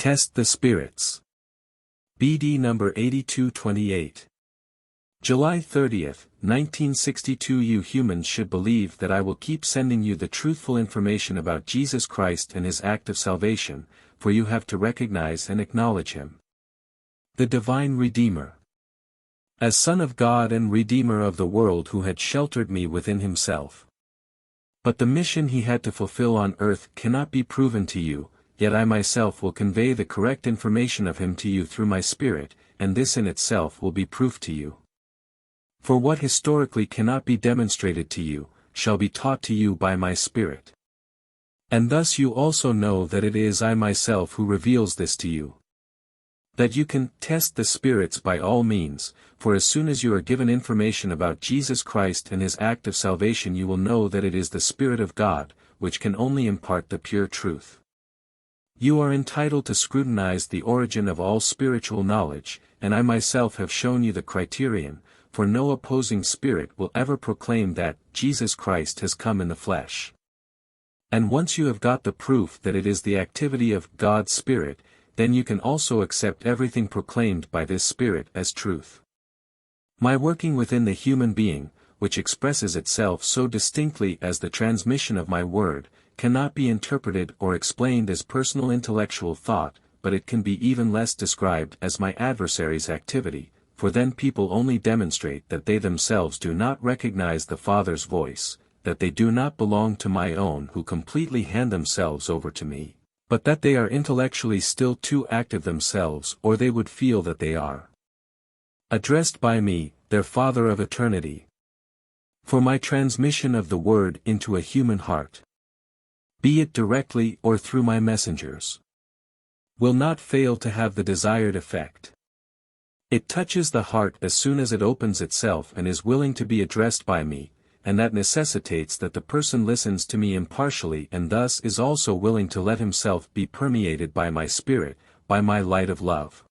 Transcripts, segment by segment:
Test the Spirits. BD number 8228. July 30, 1962. You humans should believe that I will keep sending you the truthful information about Jesus Christ and his act of salvation, for you have to recognize and acknowledge him. The Divine Redeemer. As Son of God and Redeemer of the world who had sheltered me within himself. But the mission he had to fulfill on earth cannot be proven to you, yet I myself will convey the correct information of him to you through my Spirit, and this in itself will be proof to you. For what historically cannot be demonstrated to you, shall be taught to you by my Spirit. And thus you also know that it is I myself who reveals this to you. That you can test the spirits by all means, for as soon as you are given information about Jesus Christ and his act of salvation you will know that it is the Spirit of God, which can only impart the pure truth. You are entitled to scrutinize the origin of all spiritual knowledge, and I myself have shown you the criterion, for no opposing spirit will ever proclaim that Jesus Christ has come in the flesh. And once you have got the proof that it is the activity of God's Spirit, then you can also accept everything proclaimed by this Spirit as truth. My working within the human being, which expresses itself so distinctly as the transmission of my word, cannot be interpreted or explained as personal intellectual thought, but it can be even less described as my adversary's activity, for then people only demonstrate that they themselves do not recognize the Father's voice, that they do not belong to my own who completely hand themselves over to me, but that they are intellectually still too active themselves or they would feel that they are addressed by me, their Father of eternity. For my transmission of the word into a human heart, be it directly or through my messengers, will not fail to have the desired effect. It touches the heart as soon as it opens itself and is willing to be addressed by me, and that necessitates that the person listens to me impartially and thus is also willing to let himself be permeated by my Spirit, by my light of love.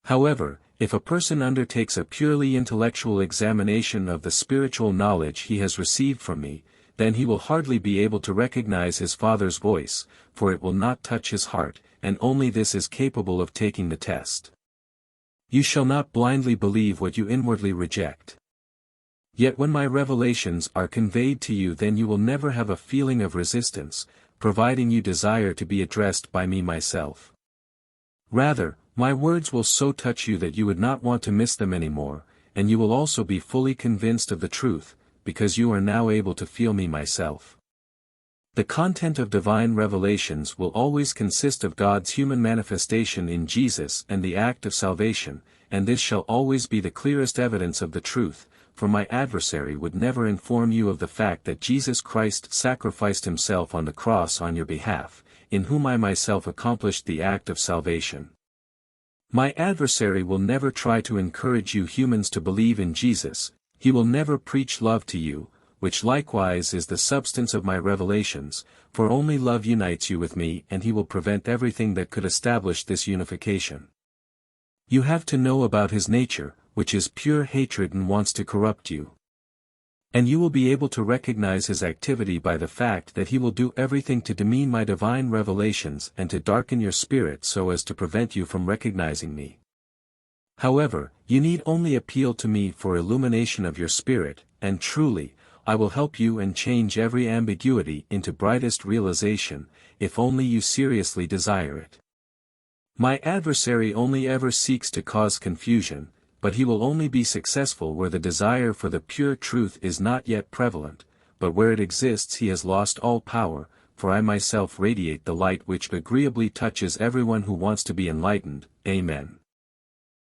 However, if a person undertakes a purely intellectual examination of the spiritual knowledge he has received from me, then he will hardly be able to recognize his Father's voice, for it will not touch his heart, and only this is capable of taking the test. You shall not blindly believe what you inwardly reject. Yet when my revelations are conveyed to you then you will never have a feeling of resistance, providing you desire to be addressed by me myself. Rather, my words will so touch you that you would not want to miss them anymore, and you will also be fully convinced of the truth, because you are now able to feel me myself. The content of divine revelations will always consist of God's human manifestation in Jesus and the act of salvation, and this shall always be the clearest evidence of the truth, for my adversary would never inform you of the fact that Jesus Christ sacrificed himself on the cross on your behalf, in whom I myself accomplished the act of salvation. My adversary will never try to encourage you humans to believe in Jesus, he will never preach love to you, which likewise is the substance of my revelations, for only love unites you with me and he will prevent everything that could establish this unification. You have to know about his nature, which is pure hatred and wants to corrupt you. And you will be able to recognize his activity by the fact that he will do everything to demean my divine revelations and to darken your spirit so as to prevent you from recognizing me. However, you need only appeal to me for illumination of your spirit, and truly, I will help you and change every ambiguity into brightest realization, if only you seriously desire it. My adversary only ever seeks to cause confusion, but he will only be successful where the desire for the pure truth is not yet prevalent, but where it exists he has lost all power, for I myself radiate the light which agreeably touches everyone who wants to be enlightened. Amen.